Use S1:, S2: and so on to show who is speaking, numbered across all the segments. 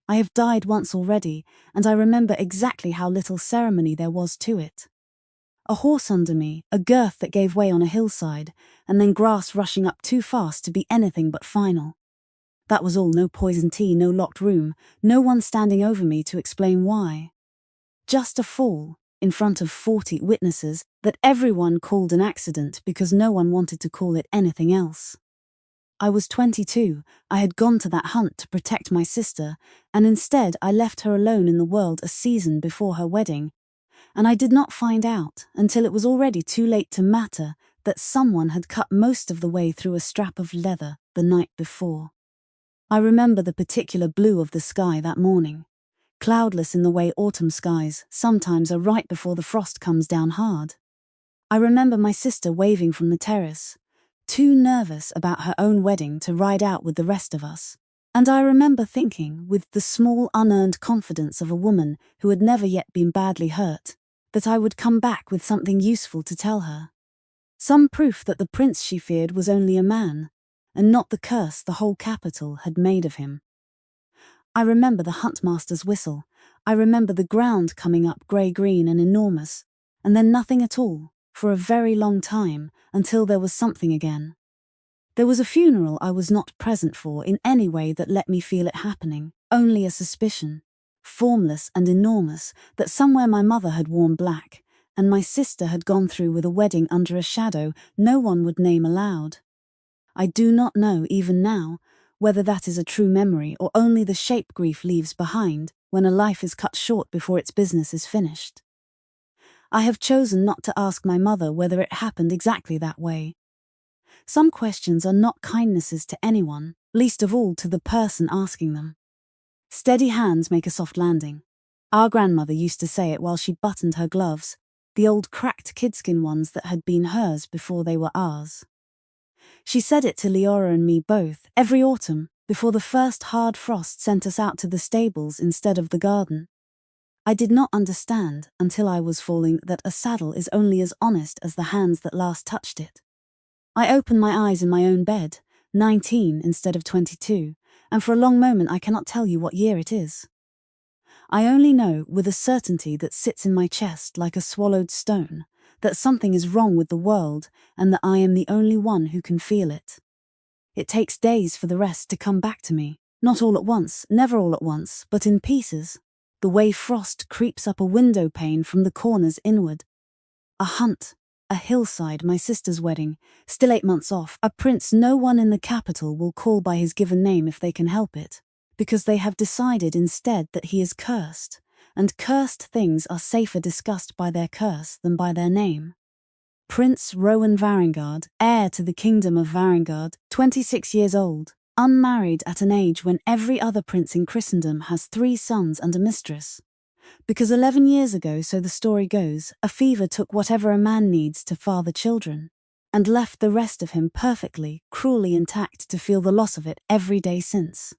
S1: I have died once already, and I remember exactly how little ceremony there was to it. A horse under me, a girth that gave way on a hillside, and then grass rushing up too fast to be anything but final. That was all. No poison tea, no locked room, no one standing over me to explain why. Just a fall, in front of 40 witnesses, that everyone called an accident because no one wanted to call it anything else. I was 22, I had gone to that hunt to protect my sister, and instead I left her alone in the world a season before her wedding, and I did not find out, until it was already too late to matter, that someone had cut most of the way through a strap of leather the night before. I remember the particular blue of the sky that morning, cloudless in the way autumn skies sometimes are right before the frost comes down hard. I remember my sister waving from the terrace, too nervous about her own wedding to ride out with the rest of us. And I remember thinking, with the small unearned confidence of a woman who had never yet been badly hurt, that I would come back with something useful to tell her. Some proof that the prince she feared was only a man, and not the curse the whole capital had made of him. I remember the huntmaster's whistle. I remember the ground coming up grey-green and enormous, and then nothing at all, for a very long time, until there was something again. There was a funeral I was not present for in any way that let me feel it happening, only a suspicion, formless and enormous, that somewhere my mother had worn black, and my sister had gone through with a wedding under a shadow no one would name aloud. I do not know, even now, whether that is a true memory or only the shape grief leaves behind when a life is cut short before its business is finished. I have chosen not to ask my mother whether it happened exactly that way. Some questions are not kindnesses to anyone, least of all to the person asking them. Steady hands make a soft landing. Our grandmother used to say it while she buttoned her gloves, the old cracked kidskin ones that had been hers before they were ours. She said it to Leora and me both, every autumn, before the first hard frost sent us out to the stables instead of the garden. I did not understand, until I was falling, that a saddle is only as honest as the hands that last touched it. I opened my eyes in my own bed, 19 instead of 22, and for a long moment I cannot tell you what year it is. I only know, with a certainty that sits in my chest like a swallowed stone, that something is wrong with the world and that I am the only one who can feel it. It takes days for the rest to come back to me, not all at once, never all at once, but in pieces, the way frost creeps up a window pane from the corners inward. A hunt, a hillside, my sister's wedding, still 8 months off, a prince no one in the capital will call by his given name if they can help it, because they have decided instead that he is cursed, and cursed things are safer discussed by their curse than by their name. Prince Rowan Varengard, heir to the kingdom of Varengard, 26 years old, unmarried at an age when every other prince in Christendom has 3 sons and a mistress. Because 11 years ago, so the story goes, a fever took whatever a man needs to father children, and left the rest of him perfectly, cruelly intact to feel the loss of it every day since.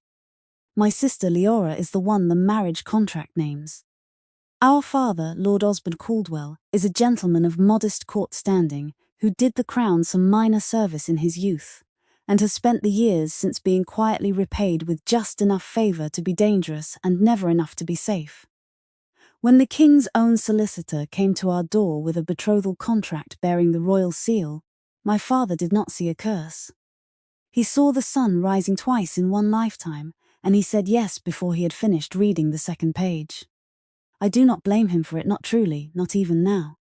S1: My sister Leora is the one the marriage contract names. Our father, Lord Osborne Caldwell, is a gentleman of modest court standing who did the crown some minor service in his youth, and has spent the years since being quietly repaid with just enough favour to be dangerous and never enough to be safe. When the king's own solicitor came to our door with a betrothal contract bearing the royal seal, my father did not see a curse. He saw the sun rising twice in one lifetime, and he said yes before he had finished reading the second page. I do not blame him for it, not truly, not even now.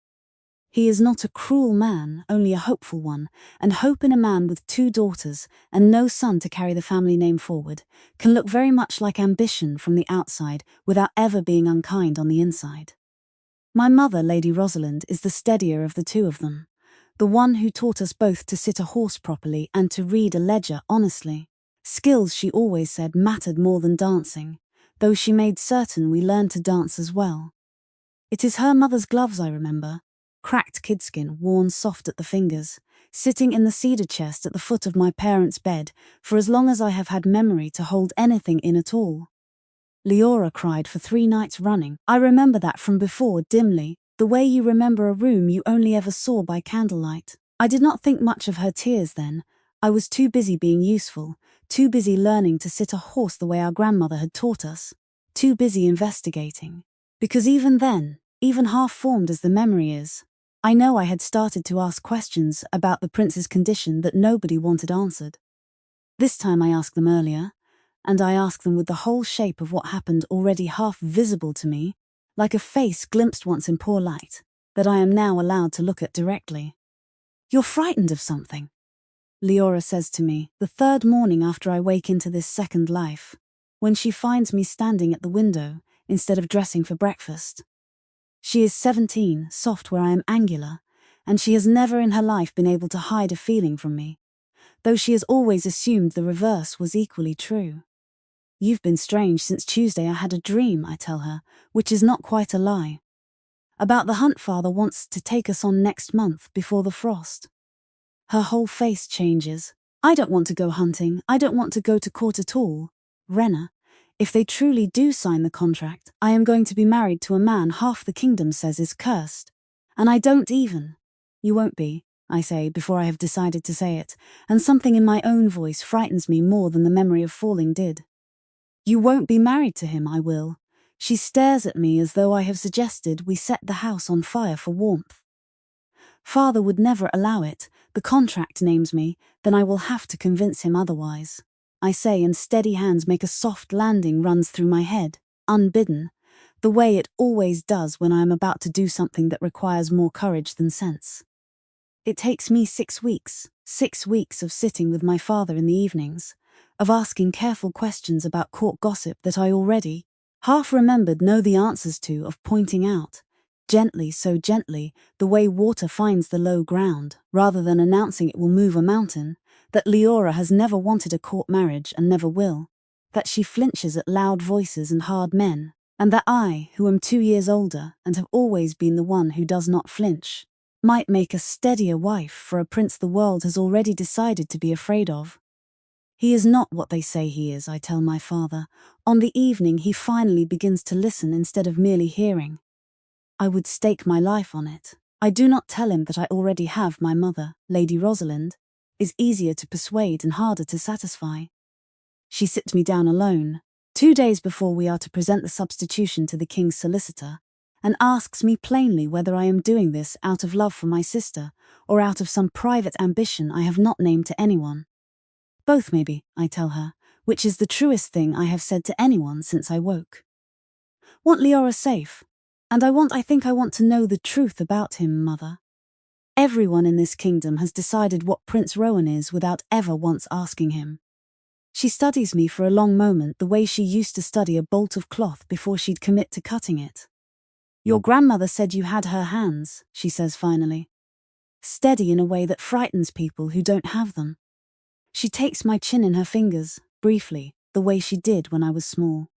S1: He is not a cruel man, only a hopeful one, and hope in a man with 2 daughters and no son to carry the family name forward can look very much like ambition from the outside without ever being unkind on the inside. My mother, Lady Rosalind, is the steadier of the 2 of them, the one who taught us both to sit a horse properly and to read a ledger honestly. Skills, she always said, mattered more than dancing, though she made certain we learned to dance as well. It is her mother's gloves I remember, cracked kidskin worn soft at the fingers, sitting in the cedar chest at the foot of my parents' bed for as long as I have had memory to hold anything in at all. Leora cried for 3 nights running. I remember that from before, dimly, the way you remember a room you only ever saw by candlelight. I did not think much of her tears then. I was too busy being useful, too busy learning to sit a horse the way our grandmother had taught us. too busy investigating. Because even then, even half-formed as the memory is, I know I had started to ask questions about the prince's condition that nobody wanted answered. This time I asked them earlier, and I asked them with the whole shape of what happened already half visible to me, like a face glimpsed once in poor light, that I am now allowed to look at directly. "You're frightened of something," Leora says to me, the third morning after I wake into this second life, when she finds me standing at the window instead of dressing for breakfast. She is 17, soft where I am angular, and she has never in her life been able to hide a feeling from me, though she has always assumed the reverse was equally true. "You've been strange since Tuesday. I had a dream," I tell her, which is not quite a lie. "About the hunt father wants to take us on next month before the frost." Her whole face changes. "I don't want to go hunting. I don't want to go to court at all. Renna, if they truly do sign the contract, I am going to be married to a man half the kingdom says is cursed. And I don't even." "You won't be," I say before I have decided to say it, and something in my own voice frightens me more than the memory of falling did. "You won't be married to him, I will." She stares at me as though I have suggested we set the house on fire for warmth. "Father would never allow it. The contract names me, then I will have to convince him otherwise," I say, and steady hands make a soft landing runs through my head, unbidden, the way it always does when I am about to do something that requires more courage than sense. It takes me 6 weeks, 6 weeks of sitting with my father in the evenings, of asking careful questions about court gossip that I already, half-remembered, know the answers to, of pointing out, gently, so gently, the way water finds the low ground, rather than announcing it will move a mountain, that Leora has never wanted a court marriage and never will, that she flinches at loud voices and hard men, and that I, who am 2 years older and have always been the one who does not flinch, might make a steadier wife for a prince the world has already decided to be afraid of. "He is not what they say he is," I tell my father, on the evening he finally begins to listen instead of merely hearing. I would stake my life on it. I do not tell him that I already have my mother, Lady Rosalind, is easier to persuade and harder to satisfy. She sits me down alone, 2 days before we are to present the substitution to the king's solicitor, and asks me plainly whether I am doing this out of love for my sister, or out of some private ambition I have not named to anyone. "Both maybe," I tell her, which is the truest thing I have said to anyone since I woke. "Want Leora safe, and I think I want to know the truth about him, mother. Everyone in this kingdom has decided what Prince Rowan is without ever once asking him." She studies me for a long moment the way she used to study a bolt of cloth before she'd commit to cutting it. "Your grandmother said you had her hands," she says finally. Steady in a way that frightens people who don't have them. She takes my chin in her fingers, briefly, the way she did when I was small.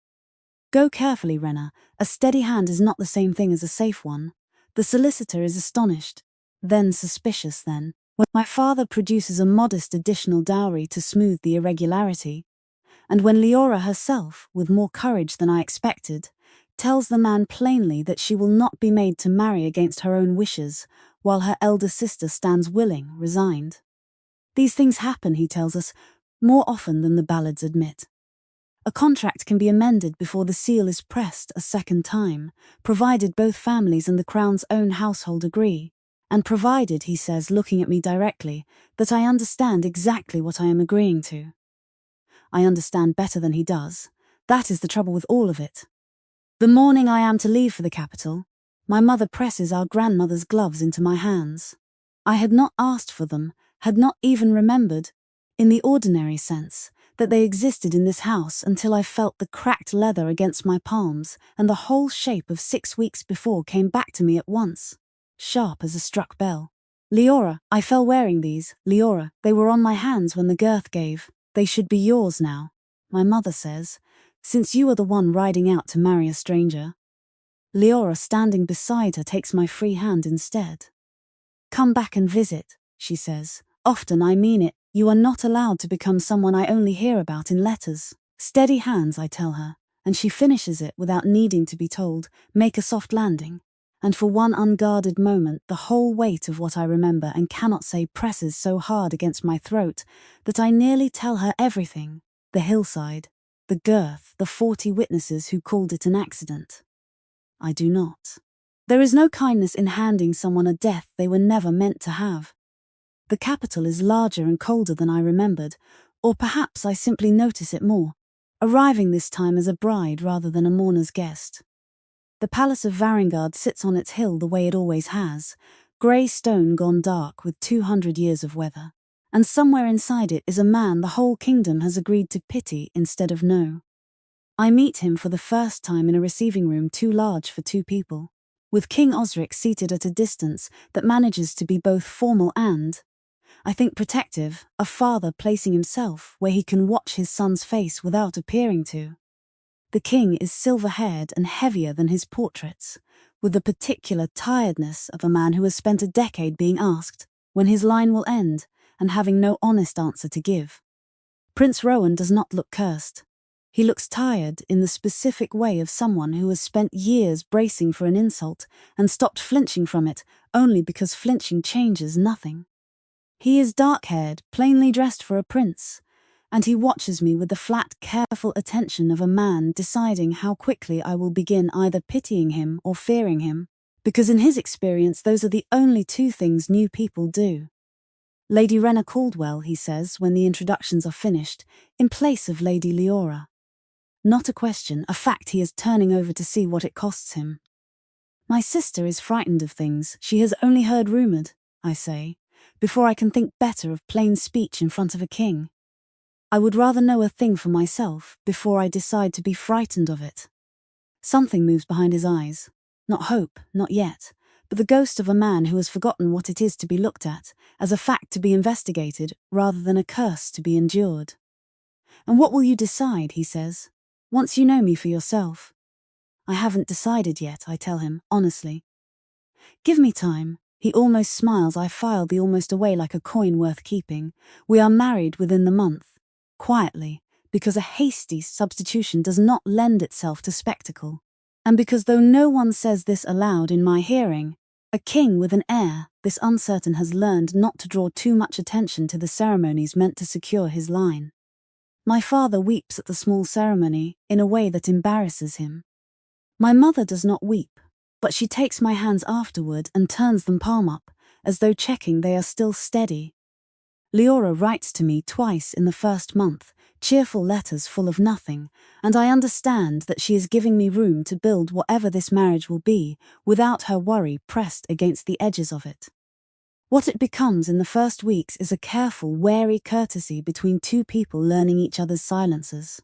S1: "Go carefully, Renna. A steady hand is not the same thing as a safe one." The solicitor is astonished, then suspicious then, when my father produces a modest additional dowry to smooth the irregularity, and when Leora herself, with more courage than I expected, tells the man plainly that she will not be made to marry against her own wishes, while her elder sister stands willing, resigned. These things happen, he tells us, more often than the ballads admit. A contract can be amended before the seal is pressed a second time, provided both families and the Crown's own household agree, and provided, he says, looking at me directly, that I understand exactly what I am agreeing to. I understand better than he does. That is the trouble with all of it. The morning I am to leave for the capital, my mother presses our grandmother's gloves into my hands. I had not asked for them, had not even remembered, in the ordinary sense, that they existed in this house until I felt the cracked leather against my palms, and the whole shape of 6 weeks before came back to me at once, sharp as a struck bell. "Leora, I fell wearing these. Leora, they were on my hands when the girth gave. They should be yours now," my mother says, "since you are the one riding out to marry a stranger." Leora, standing beside her, takes my free hand instead. "Come back and visit," she says. "Often, I mean it. You are not allowed to become someone I only hear about in letters." "Steady hands," I tell her, and she finishes it without needing to be told, "Make a soft landing." And for one unguarded moment, the whole weight of what I remember and cannot say presses so hard against my throat that I nearly tell her everything. The hillside. the girth, the 40 witnesses who called it an accident. I do not. There is no kindness in handing someone a death they were never meant to have. The capital is larger and colder than I remembered, or perhaps I simply notice it more, arriving this time as a bride rather than a mourner's guest. The palace of Varangiard sits on its hill the way it always has, grey stone gone dark with 200 years of weather, and somewhere inside it is a man the whole kingdom has agreed to pity instead of know. I meet him for the first time in a receiving room too large for 2 people, with King Osric seated at a distance that manages to be both formal and, I think, protective, a father placing himself where he can watch his son's face without appearing to. The king is silver-haired and heavier than his portraits, with the particular tiredness of a man who has spent a decade being asked when his line will end and having no honest answer to give. Prince Rowan does not look cursed. He looks tired in the specific way of someone who has spent years bracing for an insult and stopped flinching from it only because flinching changes nothing. He is dark-haired, plainly dressed for a prince, and he watches me with the flat, careful attention of a man deciding how quickly I will begin either pitying him or fearing him, because in his experience those are the only 2 things new people do. Lady Rena Caldwell, he says when the introductions are finished, in place of Lady Leora. Not a question, a fact he is turning over to see what it costs him. My sister is frightened of things she has only heard rumoured, I say, before I can think better of plain speech in front of a king. I would rather know a thing for myself before I decide to be frightened of it. Something moves behind his eyes. Not hope, not yet, but the ghost of a man who has forgotten what it is to be looked at, as a fact to be investigated rather than a curse to be endured. And what will you decide, he says, once you know me for yourself? I haven't decided yet, I tell him, honestly. Give me time. He almost smiles. I file the almost away like a coin worth keeping. We are married within the month. Quietly, because a hasty substitution does not lend itself to spectacle. And because though no one says this aloud in my hearing, a king with an heir, this uncertain has learned not to draw too much attention to the ceremonies meant to secure his line. My father weeps at the small ceremony in a way that embarrasses him. My mother does not weep, but she takes my hands afterward and turns them palm up, as though checking they are still steady. Leora writes to me twice in the first month, cheerful letters full of nothing, and I understand that she is giving me room to build whatever this marriage will be, without her worry pressed against the edges of it. What it becomes in the first weeks is a careful, wary courtesy between 2 people learning each other's silences.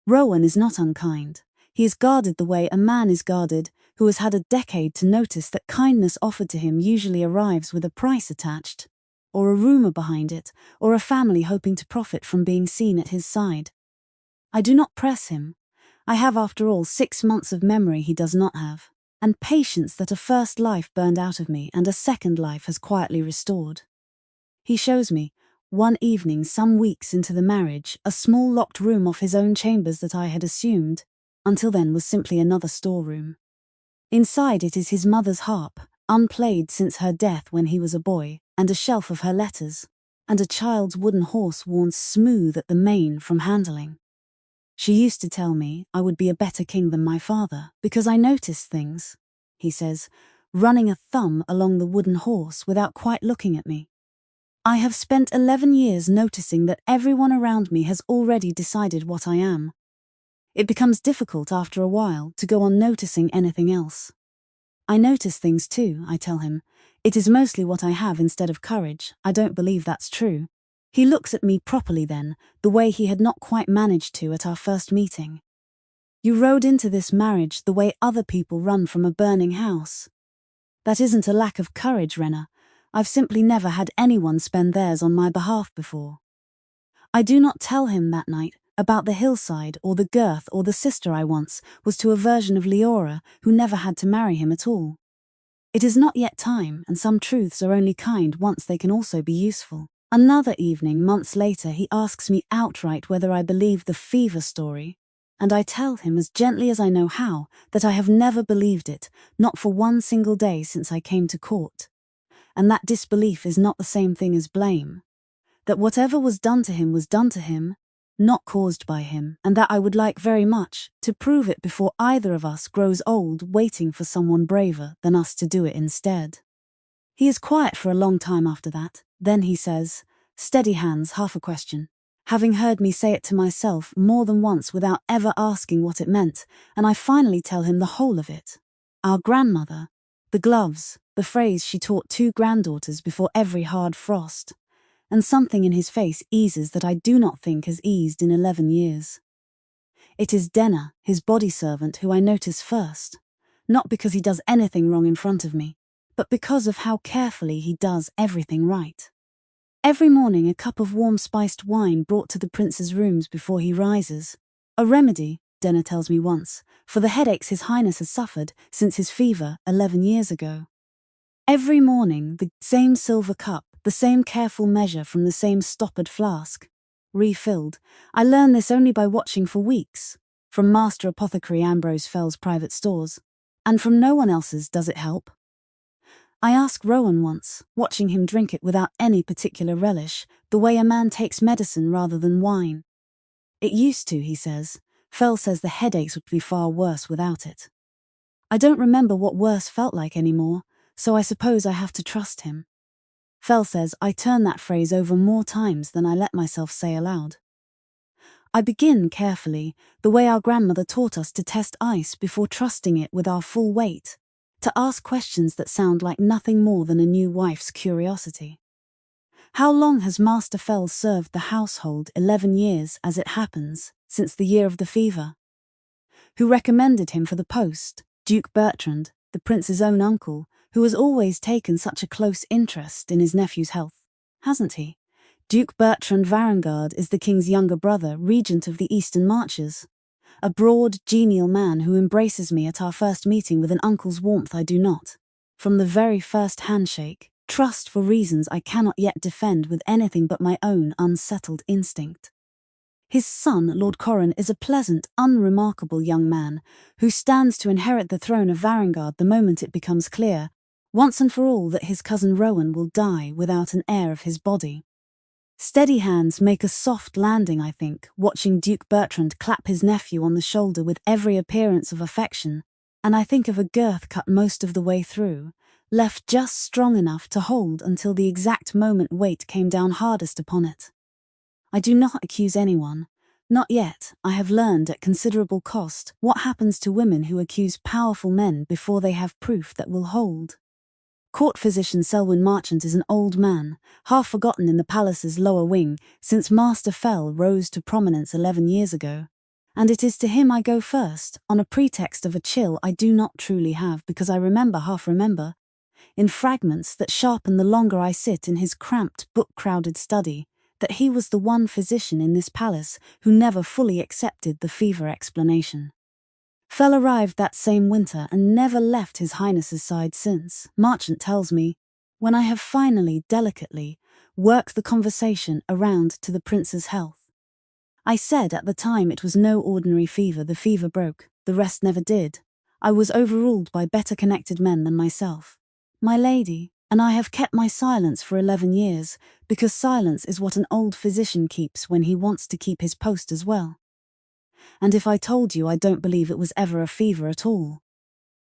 S1: Rowan is not unkind. He is guarded the way a man is guarded, who has had a decade to notice that kindness offered to him usually arrives with a price attached, or a rumour behind it, or a family hoping to profit from being seen at his side. I do not press him. I have, after all, 6 months of memory he does not have, and patience that a first life burned out of me and a second life has quietly restored. He shows me, one evening some weeks into the marriage, a small locked room off his own chambers that I had assumed, until then was simply another storeroom. Inside it is his mother's harp, unplayed since her death when he was a boy, and a shelf of her letters, and a child's wooden horse worn smooth at the mane from handling. She used to tell me I would be a better king than my father, because I noticed things, he says, running a thumb along the wooden horse without quite looking at me. I have spent 11 years noticing that everyone around me has already decided what I am. It becomes difficult after a while to go on noticing anything else. I notice things too, I tell him. It is mostly what I have instead of courage. I don't believe that's true. He looks at me properly then, the way he had not quite managed to at our first meeting. You rode into this marriage the way other people run from a burning house. That isn't a lack of courage, Rena. I've simply never had anyone spend theirs on my behalf before. I do not tell him that night about the hillside or the girth or the sister I once was to a version of Leora who never had to marry him at all. It is not yet time, and some truths are only kind once they can also be useful. Another evening, months later, he asks me outright whether I believe the fever story, and I tell him as gently as I know how that I have never believed it, not for one single day since I came to court, and that disbelief is not the same thing as blame, that whatever was done to him, not caused by him, and that I would like very much to prove it before either of us grows old waiting for someone braver than us to do it instead. He is quiet for a long time after that. Then he says, steady hands, half a question. Having heard me say it to myself more than once without ever asking what it meant, and I finally tell him the whole of it. Our grandmother, the gloves, the phrase she taught 2 granddaughters before every hard frost. And something in his face eases that I do not think has eased in 11 years. It is Denner, his body servant, who I notice first, not because he does anything wrong in front of me, but because of how carefully he does everything right. Every morning a cup of warm spiced wine brought to the prince's rooms before he rises. A remedy, Denner tells me once, for the headaches his highness has suffered since his fever 11 years ago. Every morning the same silver cup, the same careful measure from the same stoppered flask. Refilled. I learned this only by watching for weeks, from Master Apothecary Ambrose Fell's private stores, and from no one else's. Does it help? I asked Rowan once, watching him drink it without any particular relish, the way a man takes medicine rather than wine. It used to, he says. Fell says the headaches would be far worse without it. I don't remember what worse felt like anymore, so I suppose I have to trust him. Fell says I turn that phrase over more times than I let myself say aloud. I begin carefully, the way our grandmother taught us to test ice before trusting it with our full weight, to ask questions that sound like nothing more than a new wife's curiosity. How long has Master Fell served the household? 11 years, as it happens, since the year of the fever. Who recommended him for the post? Duke Bertrand, the prince's own uncle, who has always taken such a close interest in his nephew's health, hasn't he? Duke Bertrand Varengard is the king's younger brother, regent of the Eastern Marches. A broad, genial man who embraces me at our first meeting with an uncle's warmth I do not, from the very first handshake, trust for reasons I cannot yet defend with anything but my own unsettled instinct. His son, Lord Corran, is a pleasant, unremarkable young man who stands to inherit the throne of Varengard the moment it becomes clear, once and for all, that his cousin Rowan will die without an heir of his body. Steady hands make a soft landing, I think, watching Duke Bertrand clap his nephew on the shoulder with every appearance of affection, and I think of a girth cut most of the way through, left just strong enough to hold until the exact moment weight came down hardest upon it. I do not accuse anyone. Not yet. I have learned at considerable cost what happens to women who accuse powerful men before they have proof that will hold. Court physician Selwyn Marchant is an old man, half forgotten in the palace's lower wing since Master Fell rose to prominence 11 years ago. And it is to him I go first, on a pretext of a chill I do not truly have because I half remember, in fragments that sharpen the longer I sit in his cramped, book-crowded study, that he was the one physician in this palace who never fully accepted the fever explanation. Fell arrived that same winter and never left His Highness's side since, Marchant tells me, when I have finally, delicately, worked the conversation around to the prince's health. I said at the time it was no ordinary fever. The fever broke, the rest never did. I was overruled by better connected men than myself. My lady, and I have kept my silence for 11 years, because silence is what an old physician keeps when he wants to keep his post as well. And if I told you I don't believe it was ever a fever at all.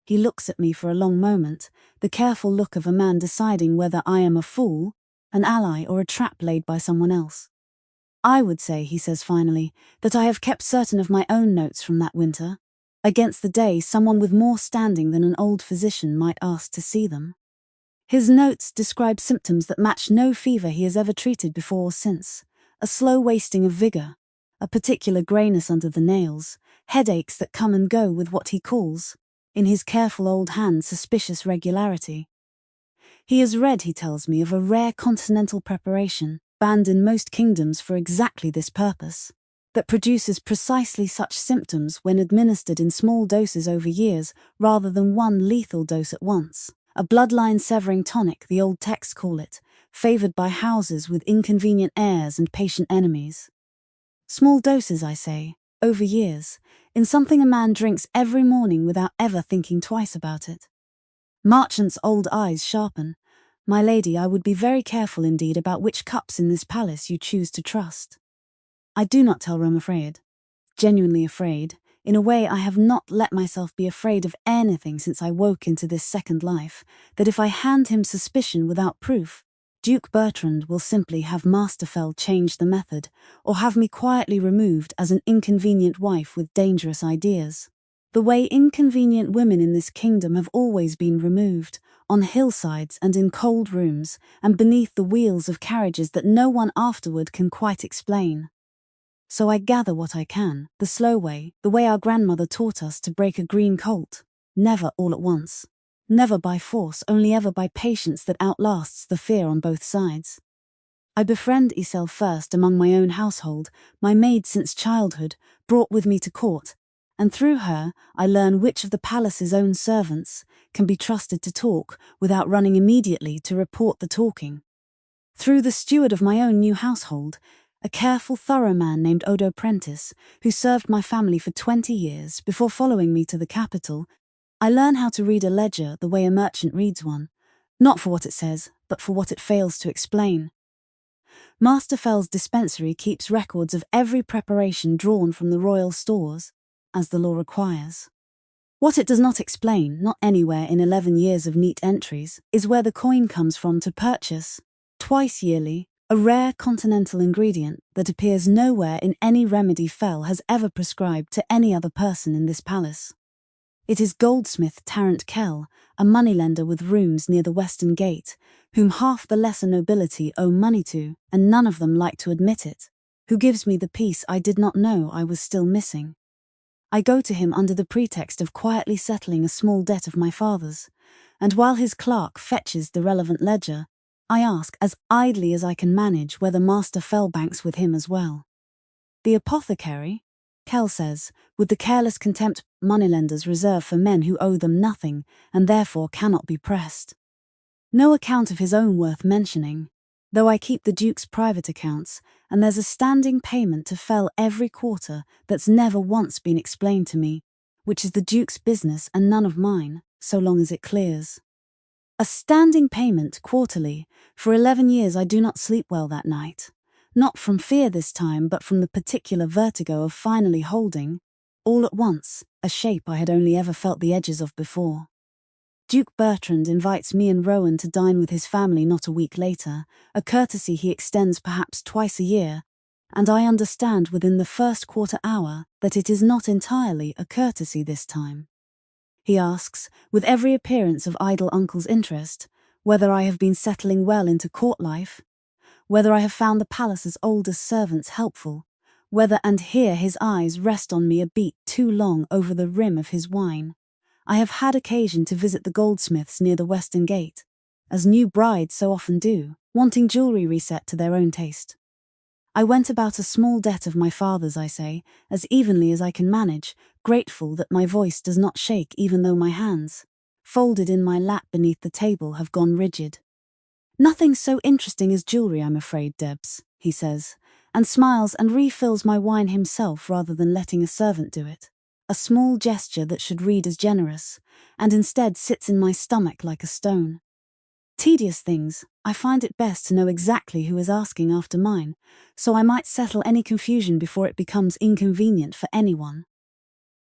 S1: He looks at me for a long moment, the careful look of a man deciding whether I am a fool, an ally, or a trap laid by someone else. I would say, he says finally, that I have kept certain of my own notes from that winter, against the day someone with more standing than an old physician might ask to see them. His notes describe symptoms that match no fever he has ever treated before or since, a slow wasting of vigor, a particular greyness under the nails, headaches that come and go with what he calls, in his careful old hand, suspicious regularity. He has read, he tells me, of a rare continental preparation, banned in most kingdoms for exactly this purpose, that produces precisely such symptoms when administered in small doses over years rather than one lethal dose at once. A bloodline-severing tonic, the old texts call it, favoured by houses with inconvenient heirs and patient enemies. Small doses, I say, over years, in something a man drinks every morning without ever thinking twice about it. Marchant's old eyes sharpen. My lady, I would be very careful indeed about which cups in this palace you choose to trust. I do not tell Rome afraid. Genuinely afraid. In a way, I have not let myself be afraid of anything since I woke into this second life, that if I hand him suspicion without proof, Duke Bertrand will simply have Master Fell change the method, or have me quietly removed as an inconvenient wife with dangerous ideas. The way inconvenient women in this kingdom have always been removed, on hillsides and in cold rooms, and beneath the wheels of carriages that no one afterward can quite explain. So I gather what I can, the slow way, the way our grandmother taught us to break a green colt. Never all at once. Never by force, only ever by patience that outlasts the fear on both sides. I befriend Isel first among my own household, my maid since childhood, brought with me to court, and through her I learn which of the palace's own servants can be trusted to talk without running immediately to report the talking. Through the steward of my own new household, a careful, thorough man named Odo Prentice, who served my family for 20 years before following me to the capital, I learn how to read a ledger the way a merchant reads one, not for what it says, but for what it fails to explain. Master Fell's dispensary keeps records of every preparation drawn from the royal stores, as the law requires. What it does not explain, not anywhere in 11 years of neat entries, is where the coin comes from to purchase, twice yearly, a rare continental ingredient that appears nowhere in any remedy Fell has ever prescribed to any other person in this palace. It is goldsmith Tarrant Kell, a moneylender with rooms near the Western Gate, whom half the lesser nobility owe money to, and none of them like to admit it, who gives me the piece I did not know I was still missing. I go to him under the pretext of quietly settling a small debt of my father's, and while his clerk fetches the relevant ledger, I ask as idly as I can manage whether Master Fell banks with him as well. The apothecary, Kell says, with the careless contempt moneylenders reserve for men who owe them nothing and therefore cannot be pressed. No account of his own worth mentioning, though I keep the Duke's private accounts, and there's a standing payment to Fell every quarter that's never once been explained to me, which is the Duke's business and none of mine, so long as it clears. A standing payment quarterly. For 11 years I do not sleep well that night. Not from fear this time, but from the particular vertigo of finally holding, all at once, a shape I had only ever felt the edges of before. Duke Bertrand invites me and Rowan to dine with his family not a week later, a courtesy he extends perhaps twice a year, and I understand within the first quarter hour that it is not entirely a courtesy this time. He asks, with every appearance of idle uncle's interest, whether I have been settling well into court life, whether I have found the palace's oldest servants helpful, whether, and here his eyes rest on me a beat too long over the rim of his wine, I have had occasion to visit the goldsmiths near the Western Gate, as new brides so often do, wanting jewellery reset to their own taste. I went about a small debt of my father's, I say, as evenly as I can manage, grateful that my voice does not shake even though my hands, folded in my lap beneath the table, have gone rigid. Nothing so interesting as jewellery, I'm afraid, Debs, he says, and smiles and refills my wine himself rather than letting a servant do it. A small gesture that should read as generous, and instead sits in my stomach like a stone. Tedious things, I find it best to know exactly who is asking after mine, so I might settle any confusion before it becomes inconvenient for anyone.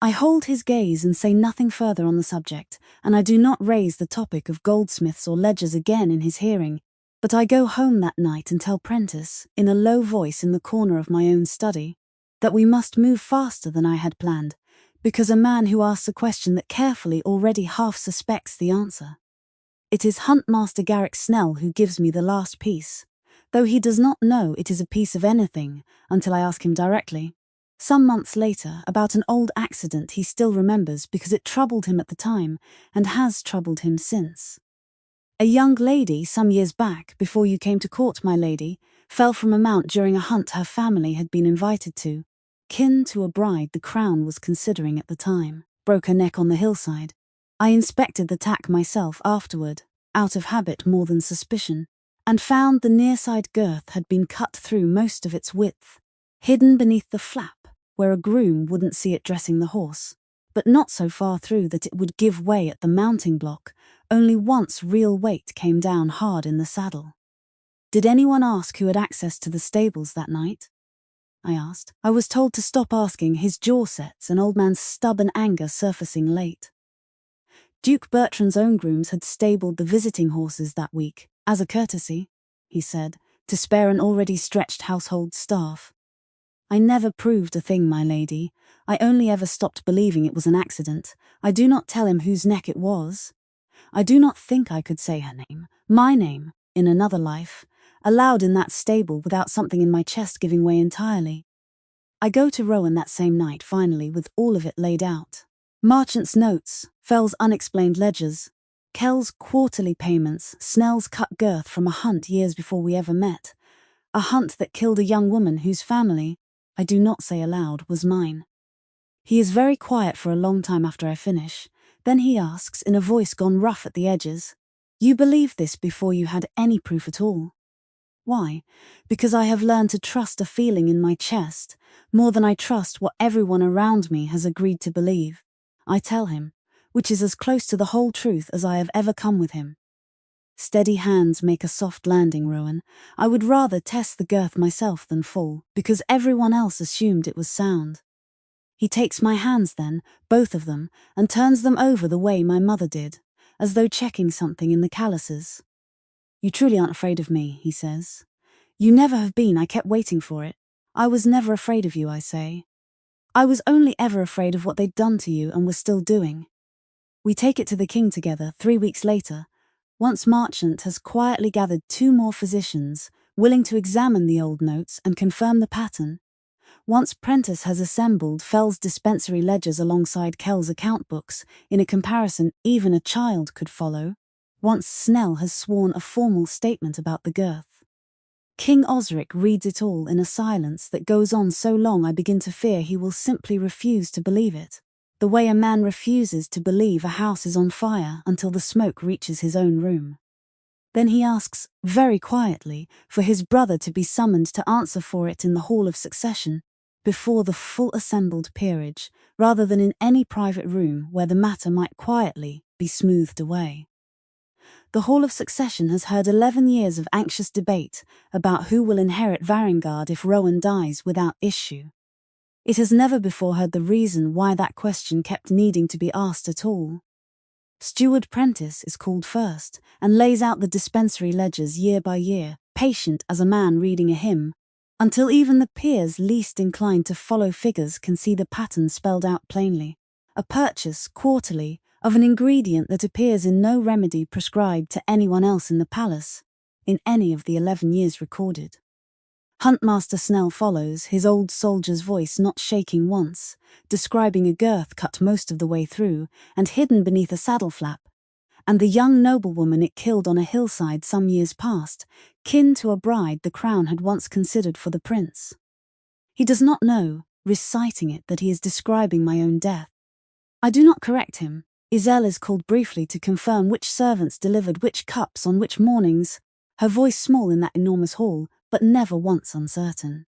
S1: I hold his gaze and say nothing further on the subject, and I do not raise the topic of goldsmiths or ledgers again in his hearing, but I go home that night and tell Prentice, in a low voice in the corner of my own study, that we must move faster than I had planned, because a man who asks a question that carefully already half suspects the answer. It is Huntmaster Garrick Snell who gives me the last piece, though he does not know it is a piece of anything until I ask him directly. Some months later, about an old accident he still remembers because it troubled him at the time and has troubled him since. A young lady some years back, before you came to court, my lady, fell from a mount during a hunt her family had been invited to, kin to a bride the crown was considering at the time, broke her neck on the hillside. I inspected the tack myself afterward, out of habit more than suspicion, and found the near-side girth had been cut through most of its width, hidden beneath the flap, where a groom wouldn't see it dressing the horse, but not so far through that it would give way at the mounting block, only once real weight came down hard in the saddle. Did anyone ask who had access to the stables that night? I asked. I was told to stop asking, his jaw sets, an old man's stubborn anger surfacing late. Duke Bertrand's own grooms had stabled the visiting horses that week, as a courtesy, he said, to spare an already stretched household staff. I never proved a thing, my lady. I only ever stopped believing it was an accident. I do not tell him whose neck it was. I do not think I could say her name, my name, in another life, aloud in that stable without something in my chest giving way entirely. I go to Rowan that same night, finally, with all of it laid out. Marchant's notes, Fell's unexplained ledgers, Kell's quarterly payments, Snell's cut girth from a hunt years before we ever met. A hunt that killed a young woman whose family, I do not say aloud, was mine. He is very quiet for a long time after I finish. Then he asks, in a voice gone rough at the edges, "You believed this before you had any proof at all?" Why? Because I have learned to trust a feeling in my chest, more than I trust what everyone around me has agreed to believe. I tell him, which is as close to the whole truth as I have ever come with him. Steady hands make a soft landing, Rowan. I would rather test the girth myself than fall, because everyone else assumed it was sound. He takes my hands then, both of them, and turns them over the way my mother did, as though checking something in the calluses. "You truly aren't afraid of me," he says. "You never have been. I kept waiting for it. I was never afraid of you," I say. "I was only ever afraid of what they'd done to you and were still doing." We take it to the king together 3 weeks later, once Marchant has quietly gathered 2 more physicians, willing to examine the old notes and confirm the pattern. Once Prentice has assembled Fell's dispensary ledgers alongside Kell's account books, in a comparison even a child could follow. Once Snell has sworn a formal statement about the girth. King Osric reads it all in a silence that goes on so long I begin to fear he will simply refuse to believe it, the way a man refuses to believe a house is on fire until the smoke reaches his own room. Then he asks, very quietly, for his brother to be summoned to answer for it in the Hall of Succession, before the full assembled peerage, rather than in any private room where the matter might quietly be smoothed away. The Hall of Succession has heard 11 years of anxious debate about who will inherit Varengard if Rowan dies without issue. It has never before heard the reason why that question kept needing to be asked at all. Steward Prentice is called first and lays out the dispensary ledgers year by year, patient as a man reading a hymn, until even the peers least inclined to follow figures can see the pattern spelled out plainly. A purchase, quarterly, of an ingredient that appears in no remedy prescribed to anyone else in the palace, in any of the 11 years recorded. Huntmaster Snell follows, his old soldier's voice not shaking once, describing a girth cut most of the way through and hidden beneath a saddle flap, and the young noblewoman it killed on a hillside some years past, kin to a bride the crown had once considered for the prince. He does not know, reciting it, that he is describing my own death. I do not correct him. Iselle is called briefly to confirm which servants delivered which cups on which mornings, her voice small in that enormous hall, but never once uncertain.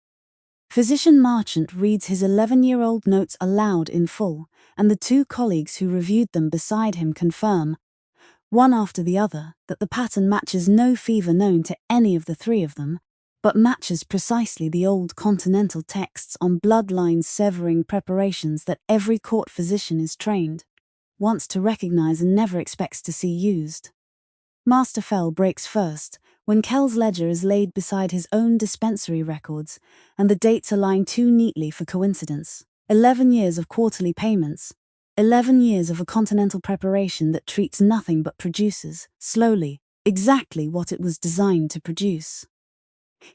S1: Physician Marchant reads his 11-year-old notes aloud in full, and the 2 colleagues who reviewed them beside him confirm, one after the other, that the pattern matches no fever known to any of the 3 of them, but matches precisely the old continental texts on bloodline-severing preparations that every court physician is trained, wants to recognize and never expects to see used. Master Fell breaks first, when Kell's ledger is laid beside his own dispensary records, and the dates align too neatly for coincidence. 11 years of quarterly payments, 11 years of a continental preparation that treats nothing but produces, slowly, exactly what it was designed to produce.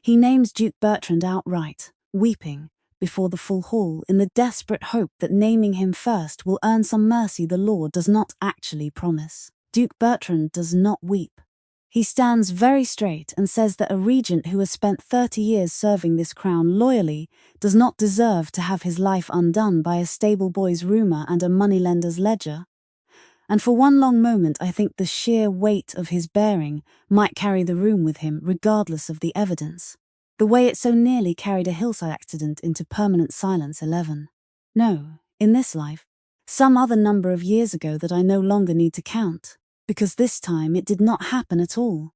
S1: He names Duke Bertrand outright, weeping, before the full hall, in the desperate hope that naming him first will earn some mercy the law does not actually promise. Duke Bertrand does not weep. He stands very straight and says that a regent who has spent 30 years serving this crown loyally does not deserve to have his life undone by a stable boy's rumour and a moneylender's ledger. And for one long moment I think the sheer weight of his bearing might carry the room with him regardless of the evidence. The way it so nearly carried a hillside accident into permanent silence 11. No, in this life, some other number of years ago that I no longer need to count, because this time it did not happen at all.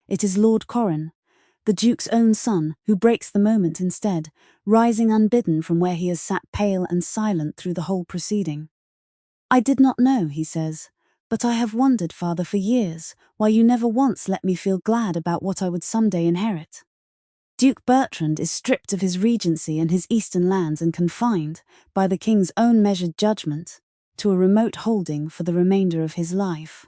S1: It is Lord Corran, the Duke's own son, who breaks the moment instead, rising unbidden from where he has sat pale and silent through the whole proceeding. "I did not know," he says, "but I have wondered, Father, for years, why you never once let me feel glad about what I would someday inherit." Duke Bertrand is stripped of his regency and his eastern lands and confined, by the king's own measured judgment, to a remote holding for the remainder of his life.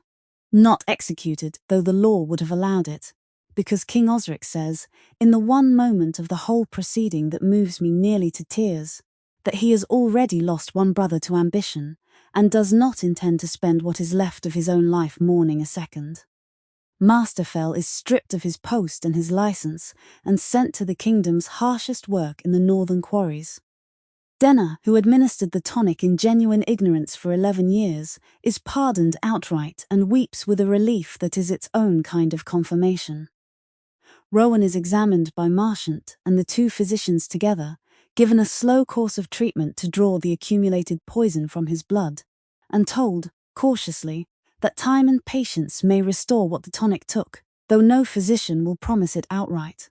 S1: Not executed, though the law would have allowed it, because King Osric says, in the one moment of the whole proceeding that moves me nearly to tears, that he has already lost one brother to ambition, and does not intend to spend what is left of his own life mourning a second. Masterfell is stripped of his post and his license and sent to the kingdom's harshest work in the northern quarries. Denna, who administered the tonic in genuine ignorance for 11 years, is pardoned outright and weeps with a relief that is its own kind of confirmation. Rowan is examined by Marchant and the two physicians together, given a slow course of treatment to draw the accumulated poison from his blood, and told, cautiously, that time and patience may restore what the tonic took, though no physician will promise it outright.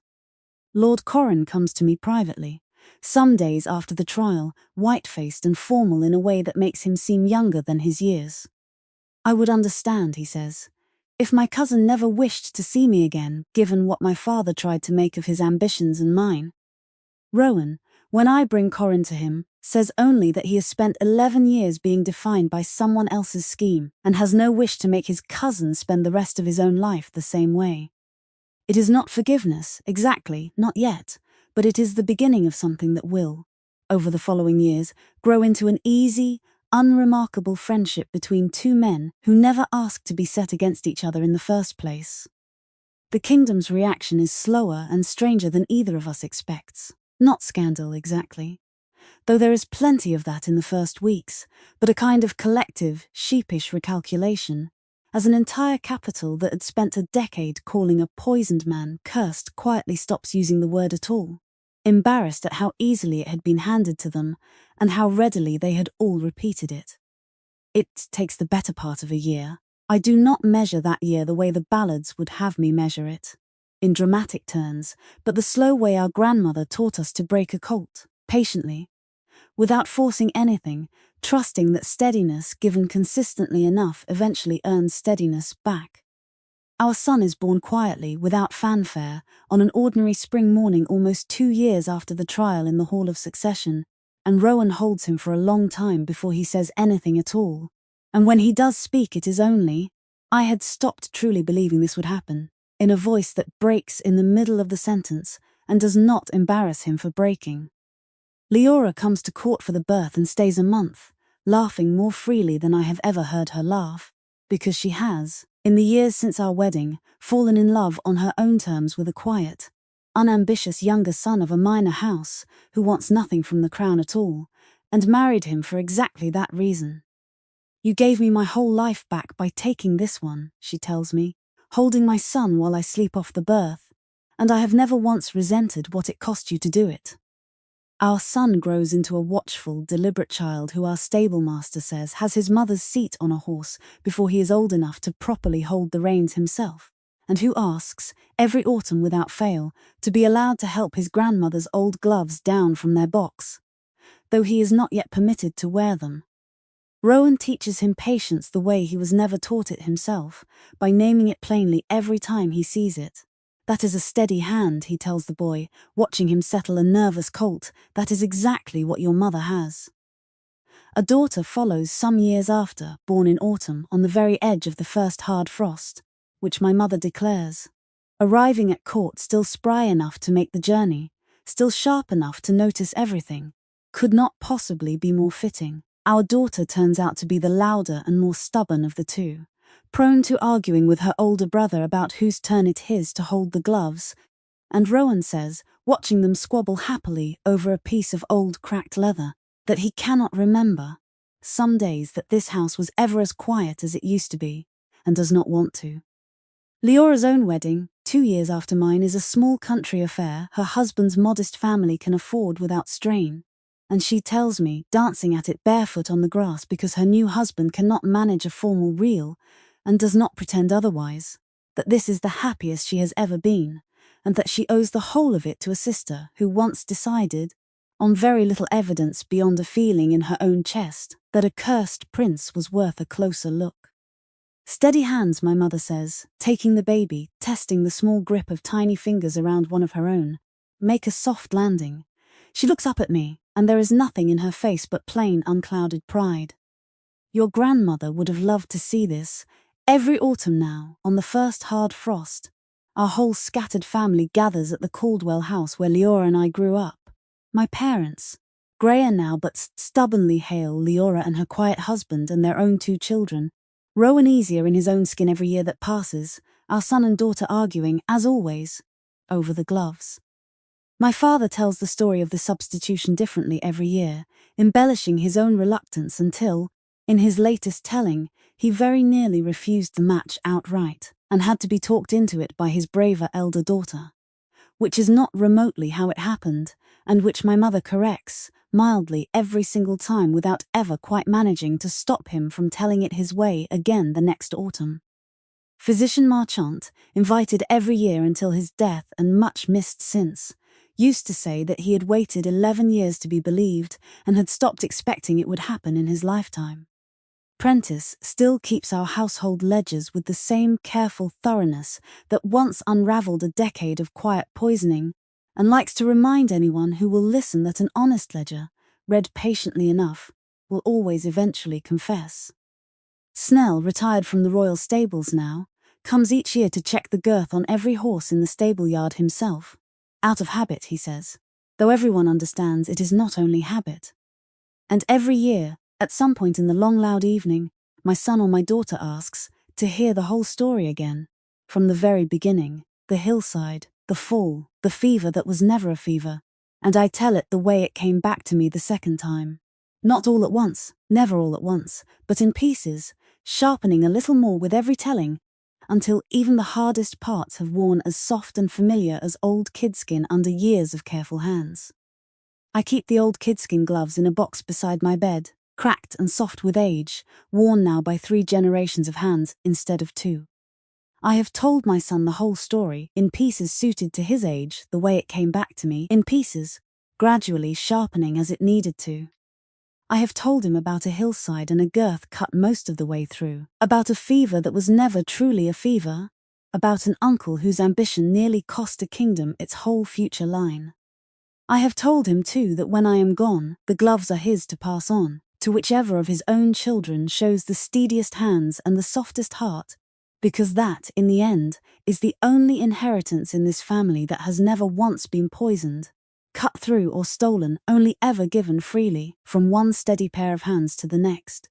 S1: Lord Corran comes to me privately, some days after the trial, white-faced and formal in a way that makes him seem younger than his years. "I would understand," he says, "if my cousin never wished to see me again, given what my father tried to make of his ambitions and mine." Rowan, when I bring Corran to him, says only that he has spent 11 years being defined by someone else's scheme and has no wish to make his cousin spend the rest of his own life the same way. It is not forgiveness, exactly, not yet, but it is the beginning of something that will, over the following years, grow into an easy, unremarkable friendship between two men who never asked to be set against each other in the first place. The kingdom's reaction is slower and stranger than either of us expects. Not scandal, exactly, though there is plenty of that in the first weeks, but a kind of collective, sheepish recalculation, as an entire capital that had spent a decade calling a poisoned man cursed quietly stops using the word at all, embarrassed at how easily it had been handed to them and how readily they had all repeated it. It takes the better part of a year. I do not measure that year the way the ballads would have me measure it, in dramatic turns, but the slow way our grandmother taught us to break a colt, patiently, without forcing anything, trusting that steadiness given consistently enough eventually earns steadiness back. Our son is born quietly, without fanfare, on an ordinary spring morning almost 2 years after the trial in the Hall of Succession, and Rowan holds him for a long time before he says anything at all. And when he does speak, it is only, "I had stopped truly believing this would happen," in a voice that breaks in the middle of the sentence and does not embarrass him for breaking. Leora comes to court for the birth and stays a month, laughing more freely than I have ever heard her laugh, because she has, in the years since our wedding, fallen in love on her own terms with a quiet, unambitious younger son of a minor house who wants nothing from the crown at all, and married him for exactly that reason. "You gave me my whole life back by taking this one," she tells me, "holding my son while I sleep off the birth, and I have never once resented what it cost you to do it." Our son grows into a watchful, deliberate child who our stable master says has his mother's seat on a horse before he is old enough to properly hold the reins himself, and who asks, every autumn without fail, to be allowed to help his grandmother's old gloves down from their box, though he is not yet permitted to wear them. Rowan teaches him patience the way he was never taught it himself, by naming it plainly every time he sees it. "That is a steady hand," he tells the boy, watching him settle a nervous colt. "That is exactly what your mother has." A daughter follows some years after, born in autumn, on the very edge of the first hard frost, which my mother declares. Arriving at court still spry enough to make the journey, still sharp enough to notice everything, could not possibly be more fitting. Our daughter turns out to be the louder and more stubborn of the two, prone to arguing with her older brother about whose turn it is to hold the gloves, and Rowan says, watching them squabble happily over a piece of old cracked leather, that he cannot remember, some days, that this house was ever as quiet as it used to be, and does not want to. Leora's own wedding, 2 years after mine, is a small country affair her husband's modest family can afford without strain, and she tells me, dancing at it barefoot on the grass because her new husband cannot manage a formal reel, and does not pretend otherwise, that this is the happiest she has ever been, and that she owes the whole of it to a sister who once decided, on very little evidence beyond a feeling in her own chest, that a cursed prince was worth a closer look. Steady hands, my mother says, taking the baby, testing the small grip of tiny fingers around one of her own. Make a soft landing. She looks up at me, and there is nothing in her face but plain, unclouded pride. Your grandmother would have loved to see this. Every autumn now, on the first hard frost, our whole scattered family gathers at the Caldwell house where Leora and I grew up. My parents, greyer now but stubbornly hale Leora and her quiet husband and their own 2 children, Rowan easier in his own skin every year that passes, our son and daughter arguing, as always, over the gloves. My father tells the story of the substitution differently every year, embellishing his own reluctance until, in his latest telling, he very nearly refused the match outright and had to be talked into it by his braver elder daughter. Which is not remotely how it happened, and which my mother corrects, mildly every single time without ever quite managing to stop him from telling it his way again the next autumn. Physician Marchant, invited every year until his death and much missed since, used to say that he had waited 11 years to be believed and had stopped expecting it would happen in his lifetime. Prentice still keeps our household ledgers with the same careful thoroughness that once unraveled a decade of quiet poisoning, and likes to remind anyone who will listen that an honest ledger, read patiently enough, will always eventually confess. Snell, retired from the royal stables now, comes each year to check the girth on every horse in the stable yard himself. Out of habit, he says, though everyone understands it is not only habit. And every year, at some point in the long loud evening, my son or my daughter asks to hear the whole story again, from the very beginning, the hillside, the fall, the fever that was never a fever, and I tell it the way it came back to me the second time. Not all at once, never all at once, but in pieces, sharpening a little more with every telling, until even the hardest parts have worn as soft and familiar as old kidskin under years of careful hands. I keep the old kidskin gloves in a box beside my bed, cracked and soft with age, worn now by 3 generations of hands instead of 2. I have told my son the whole story, in pieces suited to his age, the way it came back to me, in pieces, gradually sharpening as it needed to. I have told him about a hillside and a girth cut most of the way through, about a fever that was never truly a fever, about an uncle whose ambition nearly cost a kingdom its whole future line. I have told him too that when I am gone, the gloves are his to pass on, to whichever of his own children shows the steadiest hands and the softest heart, because that, in the end, is the only inheritance in this family that has never once been poisoned, cut through or stolen, only ever given freely, from one steady pair of hands to the next.